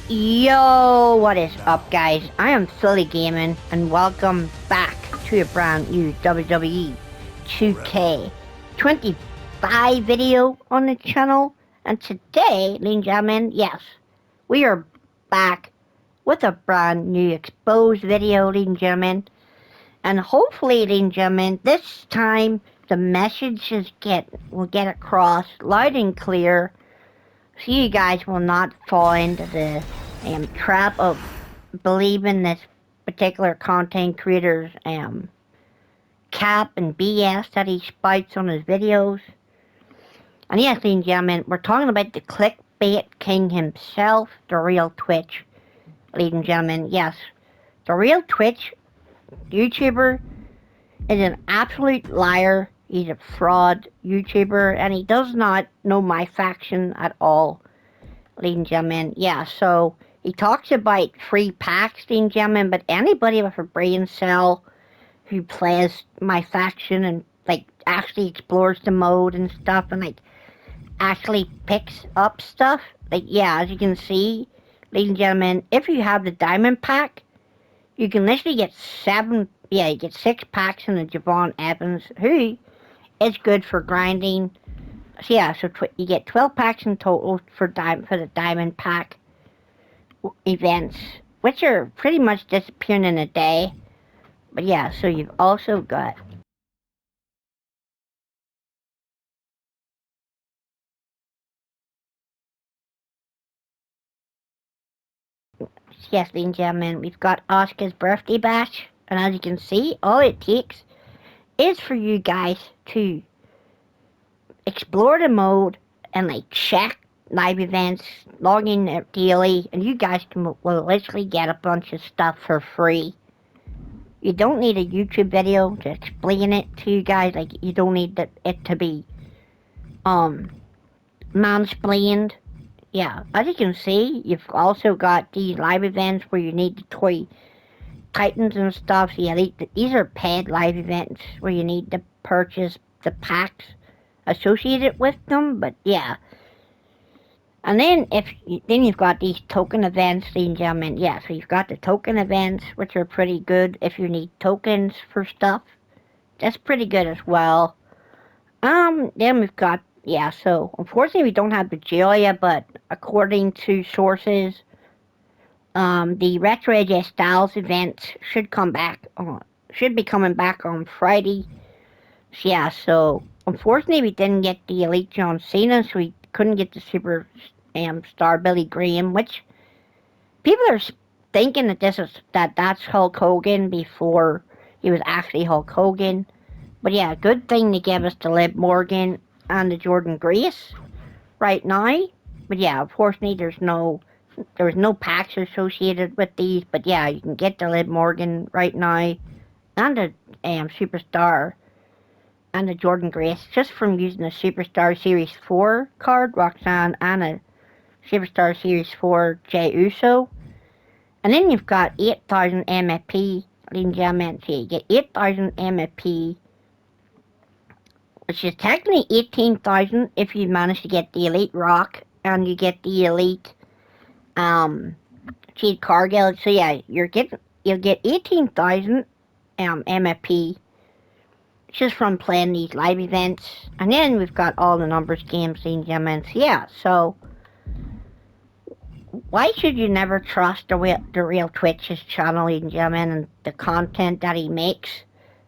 Yo, what is up, guys? I am Philly Gaming, and welcome back to a brand new WWE 2K25 video on the channel. And today, ladies and gentlemen, yes, we are back with a brand new exposed video, ladies and gentlemen. And hopefully, ladies and gentlemen, this time the messages will get across loud and clear, so you guys will not fall into the trap of believing this particular content creator's cap and BS that he spouts on his videos. And yes, ladies and gentlemen, we're talking about the clickbait king himself, the real Twitch. Ladies and gentlemen, yes, the real Twitch YouTuber is an absolute liar. He's a fraud YouTuber, and he does not know my faction at all, ladies and gentlemen. Yeah, so he talks about free packs, ladies and gentlemen, but anybody with a brain cell who plays my faction and actually explores the mode and stuff and actually picks up stuff, as you can see, ladies and gentlemen, if you have the diamond pack, you can literally get you get 6 packs in the Javon Evans, who is good for grinding. So yeah, you get 12 packs in total for the diamond pack events, which are pretty much disappearing in a day. But yeah, so you've also got yes, ladies and gentlemen, we've got Oscar's birthday bash, and as you can see, all it takes is for you guys to explore the mode and check live events, log in daily, and you guys will literally get a bunch of stuff for free. You don't need a YouTube video to explain it to you guys. You don't need it to be mansplained. Yeah, as you can see, you've also got these live events where you need the toy titans and stuff. So yeah, these are paid live events where you need to purchase the packs associated with them. But yeah, and then you've got these token events, ladies and gentlemen. Yeah, so you've got the token events, which are pretty good if you need tokens for stuff. That's pretty good as well. Then we've got, so unfortunately we don't have the Julia, but according to sources, the Retro AJ Styles event should be coming back on Friday. So yeah, so unfortunately we didn't get the Elite John Cena, so we couldn't get the Super Star Billy Graham, which people are thinking that's Hulk Hogan before he was actually Hulk Hogan. But yeah, good thing to give us the Liv Morgan and the Jordan Grace right now. But yeah, unfortunately there was no packs associated with these. But yeah, you can get the Liv Morgan right now and the Superstar and the Jordan Grace just from using the Superstar Series 4 card, Roxanne, and a Superstar Series 4 Jey Uso. And then you've got 8,000 MFP, ladies and gentlemen. So you get 8,000 MFP, which is technically 18,000 if you manage to get the Elite Rock and you get the Elite Cheat Cargill. So yeah, you'll get 18,000 MFP just from playing these live events. And then we've got all the numbers games, ladies and gentlemen. So yeah, so why should you never trust the real Twitch's channel, ladies and gentlemen, and the content that he makes?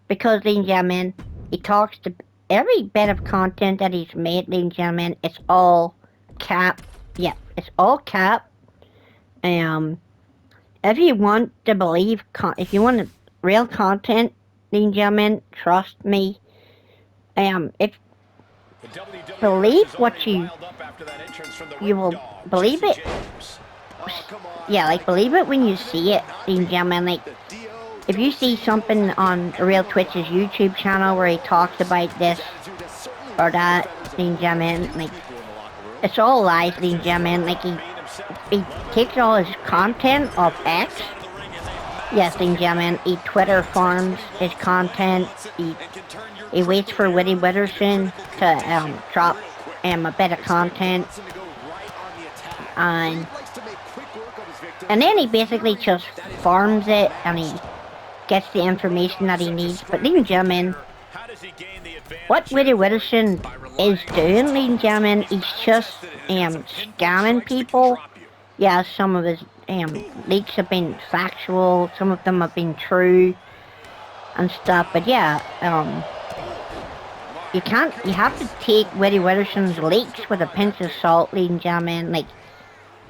Because, ladies and gentlemen, he talks to every bit of content that he's made, ladies and gentlemen. It's all cap. Yeah, it's all cap. If you want to believe, if you want real content, ladies and gentlemen, trust me. If believe what you will believe it. Yeah, believe it when you see it, ladies and gentlemen. If you see something on the real Twitch's YouTube channel where he talks about this or that, ladies and gentlemen, it's all lies, ladies and gentlemen. He takes all his content off X. Yes, ladies and gentlemen, he Twitter farms his content. He waits for Witty Witterson to drop a bit of content. And And then he basically just farms it and he gets the information that he needs. But ladies and gentlemen, what Willie Witherson is doing, ladies and gentlemen, he's just scamming people. Yeah, some of his leaks have been factual, some of them have been true and stuff. But yeah, you have to take Willie Witherson's leaks with a pinch of salt, ladies and gentlemen. Like,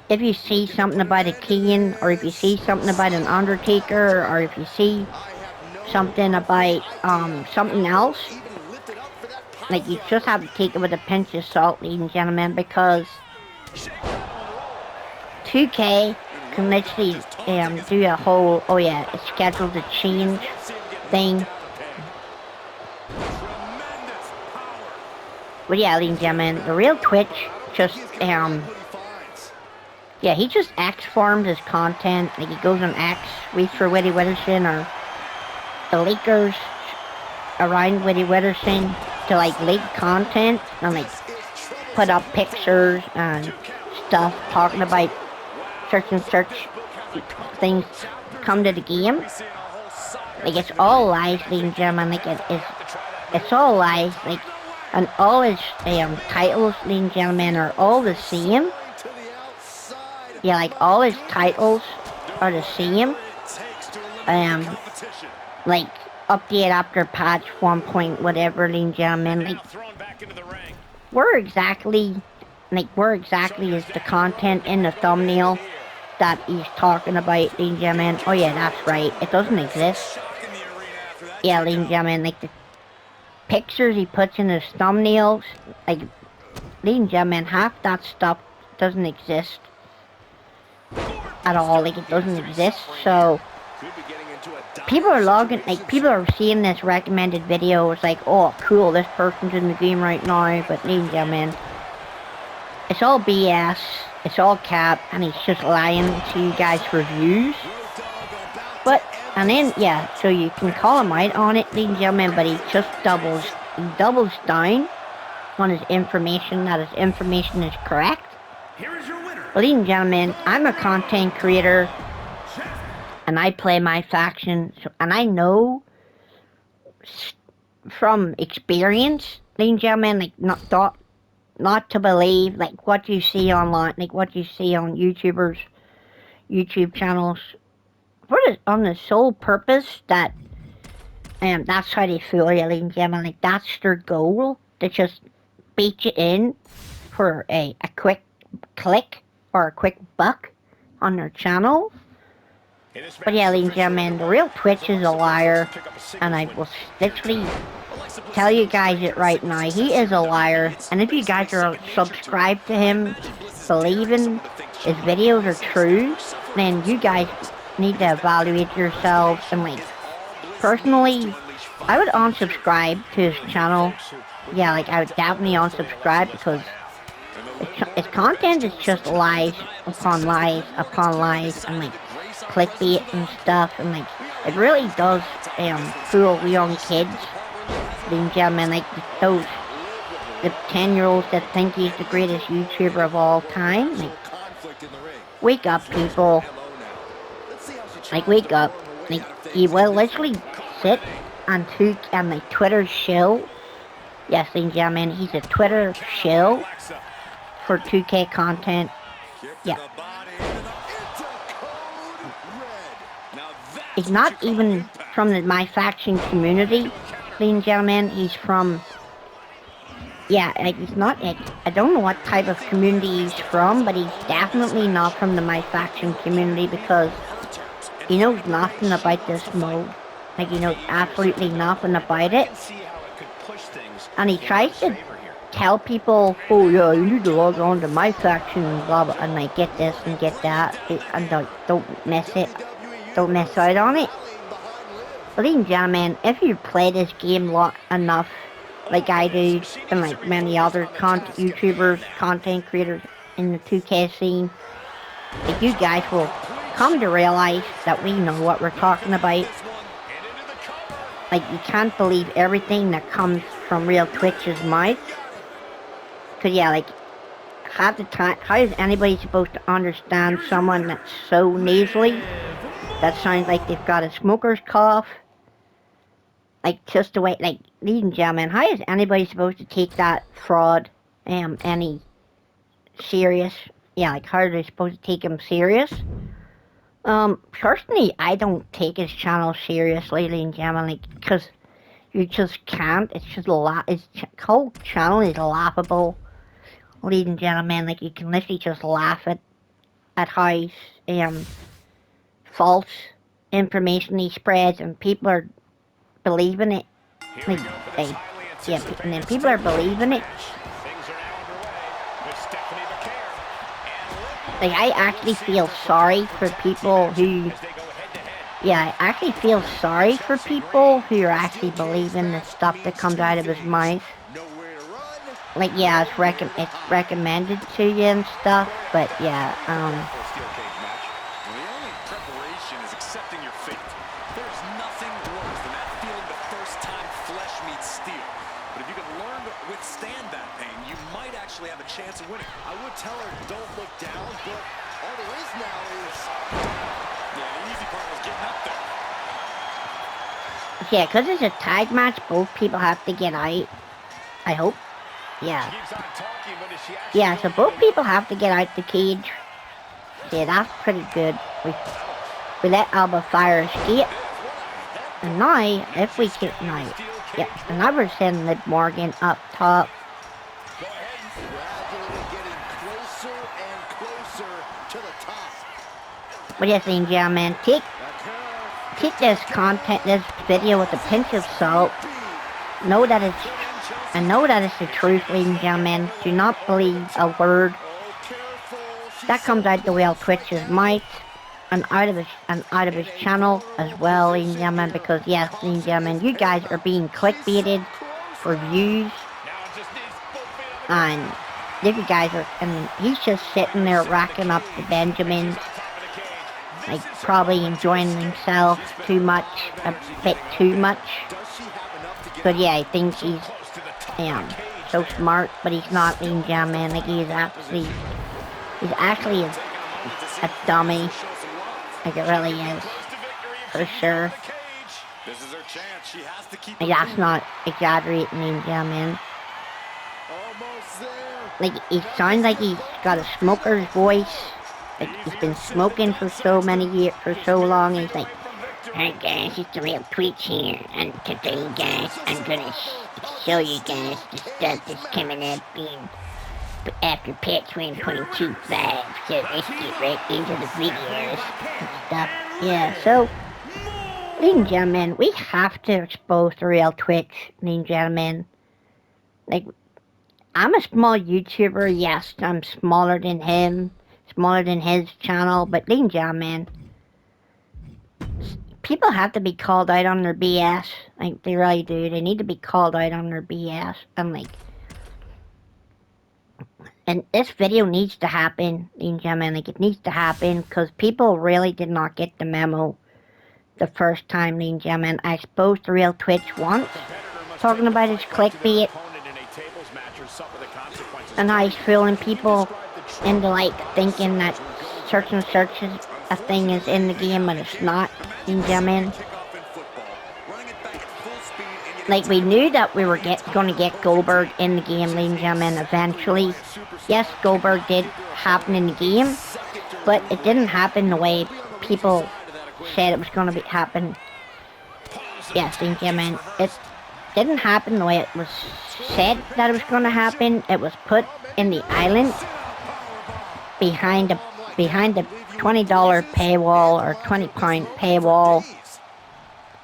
if you see something about a Kane, or if you see something about an Undertaker, or if you see something about something else, like, you just have to take it with a pinch of salt, ladies and gentlemen, because 2K can literally do a whole, oh yeah, it's scheduled to change thing. But yeah, ladies and gentlemen, the real Twitch just yeah, he just X farms his content. Like, he goes on X, waits for Willie Witherson or the leakers around Willie Witherson to like leak content and like put up pictures and stuff talking about search things come to the game. Like, it's all lies, ladies and gentlemen. Like, it's all lies. Like, and all his titles, ladies and gentlemen, are all the same. Yeah, like, all his titles are the same. Like, update after patch 1 point whatever, ladies and gentlemen. Like, where exactly is the content in the thumbnail that he's talking about, ladies and gentlemen? Oh yeah, that's right, it doesn't exist. Yeah, ladies and gentlemen, like, the pictures he puts in his thumbnails, like, ladies and gentlemen, half that stuff doesn't exist at all. Like, it doesn't exist. So people are seeing this recommended video. It's like, oh cool, this person's in the game right now. But ladies and gentlemen, it's all BS, it's all cap, and he's just lying to you guys for views. But, and then, yeah, so you can call him out on it, ladies and gentlemen, but he just doubles down on his information, that his information is correct. Ladies and gentlemen, I'm a content creator, and I play my faction, and I know from experience, ladies and gentlemen, like, not to believe, like, what you see online, like, what you see on YouTube channels, on the sole purpose that, that's how they fool you, ladies and gentlemen. Like, that's their goal, to just beat you in for a quick click or a quick buck on their channel. But yeah, ladies and gentlemen, the real Twitch is a liar, and I will literally tell you guys it right now. He is a liar, and if you guys are subscribed to him, believing his videos are true, then you guys need to evaluate yourselves. And, like, personally, I would unsubscribe to his channel. Yeah, like, I would definitely unsubscribe, because his content is just lies upon lies upon lies, and like clickbait and stuff, and like, it really does fool young kids, ladies and gentlemen. Like, the 10-year-olds that think he's the greatest YouTuber of all time. Like, wake up, people. Like, wake up. Like, he will literally sit on like Twitter shill. Yes, ladies and gentlemen, he's a Twitter shill for 2K content. Yeah. He's not even from my faction community, ladies and gentlemen. He's from, yeah, like, he's not, like, I don't know what type of community he's from, but he's definitely not from the my faction community, because he knows nothing about this mode. Like, he knows absolutely nothing about it. And he tries to tell people, oh yeah, you need to log on to my faction and blah blah, and like, get this and get that, and don't mess out on it. But ladies and gentlemen, if you play this game enough, like I do, and like many other YouTubers, content creators in the 2K scene, like, you guys will come to realize that we know what we're talking about. Like, you can't believe everything that comes from real Twitch's mouth. Cause yeah, like, half the time, how is anybody supposed to understand someone that's so nasally? That sounds like they've got a smoker's cough. Like, just the way, like, ladies and gentlemen, how is anybody supposed to take that fraud, any serious? Yeah, like, how are they supposed to take him serious? Personally, I don't take his channel seriously, ladies and gentlemen, like, because you just can't. It's just his whole channel is laughable, ladies and gentlemen. Like, you can literally just laugh at how false information he spreads, and people are believing it. Like, and then people are believing it. Like, I actually feel sorry for people who... Yeah, I actually feel sorry for people who are actually believing the stuff that comes out of his mouth. Like, yeah, it's recommended to you and stuff, but yeah, have a chance of winning. I would tell her don't look down, but all there is now is... Yeah, the easy part was getting up there. Yeah, because it's a tag match, both people have to get out. I hope. Yeah. Yeah, so both people have to get out the cage. Yeah, that's pretty good. We let Alba Fire escape. And now, if we can... Now, yeah, and now we're sending Liv Morgan up top. But yes, ladies and gentlemen, take this content, this video with a pinch of salt. Know that it's the truth, ladies and gentlemen. Do not believe a word that comes out the Whale Twitch's mouth and out of his channel as well, ladies and gentlemen. Because yes, ladies and gentlemen, you guys are being clickbaited for views, and if you guys are, and he's just sitting there racking up the Benjamins. Like, probably enjoying himself too much, a bit too much. But yeah, I think he's so smart, but he's not, ladies and gentlemen. Like, he's actually a dummy. Like, it really is, for sure. Like, that's not exaggerating, ladies and gentlemen. Like, he sounds like he's got a smoker's voice. Like, he's been smoking for so many years, for so long. He's like, "Hey guys, it's the Real Twitch here, and today, guys, I'm gonna show you guys the stuff that's coming up after patch 1.25. So let's get right into the videos and stuff." Yeah, so, ladies and gentlemen, we have to expose the Real Twitch, ladies and gentlemen. Like, I'm a small YouTuber, yes, I'm smaller than him. Smaller than his channel, but ladies and gentlemen, people have to be called out on their BS. Like, they really do. They need to be called out on their BS. And this video needs to happen, ladies and gentlemen. Like, it needs to happen because people really did not get the memo the first time, ladies and gentlemen. I exposed the Real Twitch once, talking about his clickbait and how he's fooling people into, like, thinking that search and search is a thing is in the game, but it's not, ladies and gentlemen. Like, we knew that we were going to get Goldberg in the game, ladies and gentlemen, eventually. Yes, Goldberg did happen in the game, but it didn't happen the way people said it was going to happen. Yes, ladies and gentlemen, it didn't happen the way it was said that it was going to happen. It was put in the island behind the $20 paywall or £20 paywall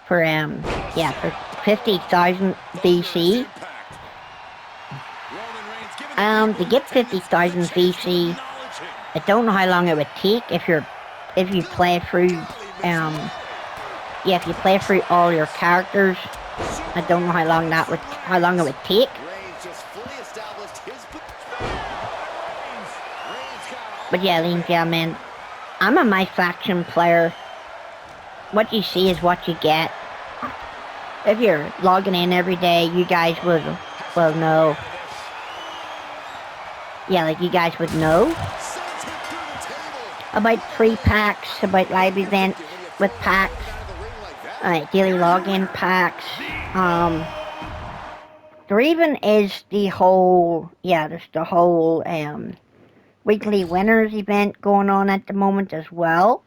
for for 50,000 VC. To get 50,000 VC, I don't know how long it would take if you play through if you play through all your characters. I don't know how long it would take. But yeah, ladies and gentlemen, I'm a My Faction player. What you see is what you get. If you're logging in every day, you guys will know. yeah, like you guys would know about free packs, about live events with packs, daily login packs. There even is the whole, there's the whole weekly winners event going on at the moment as well.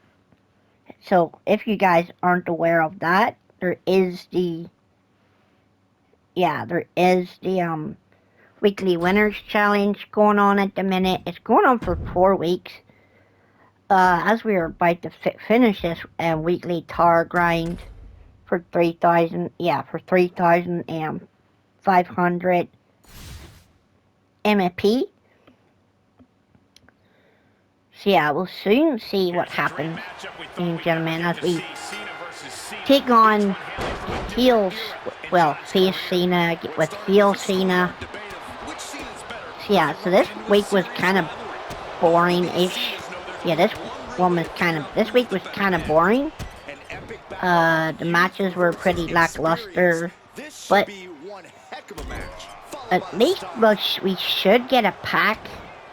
So if you guys aren't aware of that, there is the weekly winners challenge going on at the minute. It's going on for 4 weeks. As we are about to finish this weekly tar grind for 3,500 MP. So yeah, we'll soon see what happens, ladies and gentlemen, as we take on face Cena with heel Cena. So yeah, so this week was kind of boring-ish. Yeah, this week was kind of boring. The matches were pretty lackluster, but at least we should get a pack.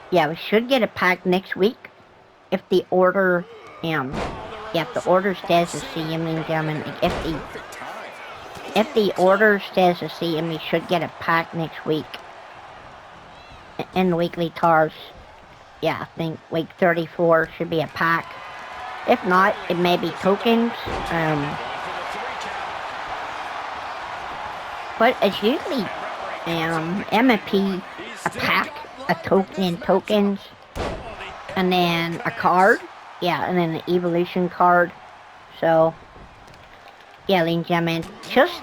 Yeah, we should get a pack next week if the order, if the order stays the same, ladies and gentlemen. If the order stays the same, we should get a pack next week in the weekly tars. Yeah, I think week 34 should be a pack. If not, it may be tokens. But it's usually MP, a pack, a token in tokens, and then a card. Yeah, and then the evolution card. So, yeah, ladies and gentlemen, just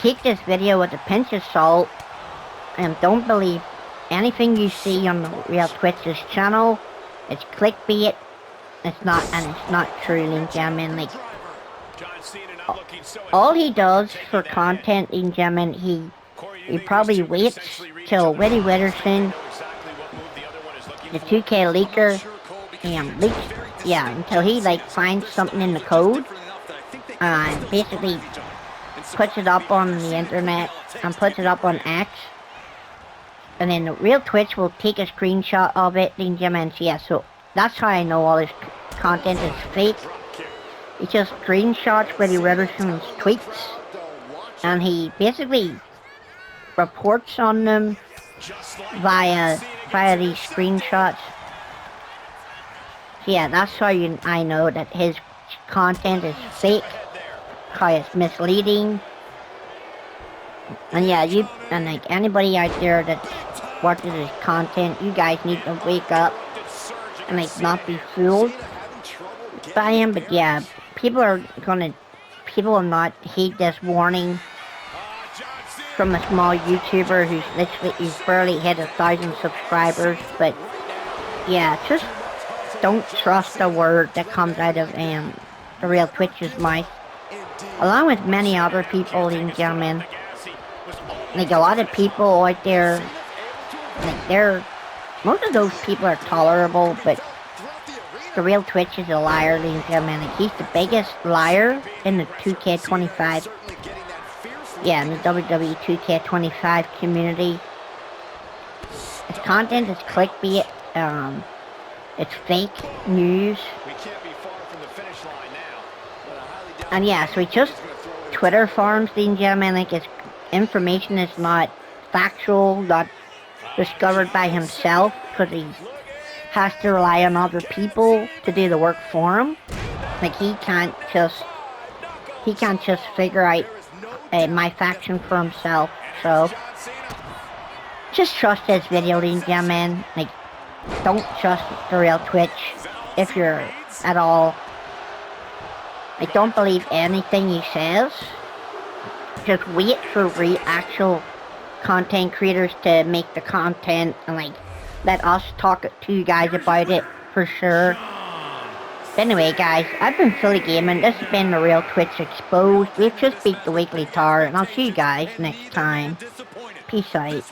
take this video with a pinch of salt, and don't believe anything you see on the Real Twitch's channel. It's clickbait. It's not true, ladies and gentlemen. Like, all he does for content, ladies and gentlemen, he probably waits till Witty Witterson, the 2K leaker, until he finds something in the code, and basically puts it up on the internet and puts it up on X, and then the Real Twitch will take a screenshot of it, ladies and gentlemen. So yeah, so that's how I know all his content is fake. He just screenshots Witty Witterson's tweets, and he basically reports on them via these screenshots. So yeah, that's how I know that his content is fake, how it's misleading. And yeah, anybody out there that watches his content, you guys need to wake up and not be fooled by him. But yeah, people will not heed this warning from a small YouTuber who's barely hit 1,000 subscribers. But yeah, just don't trust a word that comes out of the Real Twitch's mouth. Along with many other people, ladies and gentlemen. A lot of people out there, most of those people are tolerable, but the Real Twitch is a liar, ladies and gentlemen. He's the biggest liar in the 2K25, in the WWE 2K25 community. His content is clickbait, it's fake news, and yeah, so he just Twitter farms, ladies and gentlemen. His information is not factual, not discovered by himself, because he has to rely on other people to do the work for him. He can't just figure out my faction for himself. So just trust this video, ladies and gentlemen. Don't trust the Real Twitch if you're at all. Don't believe anything he says. Just wait for actual content creators to make the content and let us talk to you guys about it for sure. But anyway, guys, I've been Philly Gaming. This has been the Real Twitch Exposed. We've just beat the weekly tar, and I'll see you guys next time. Peace out.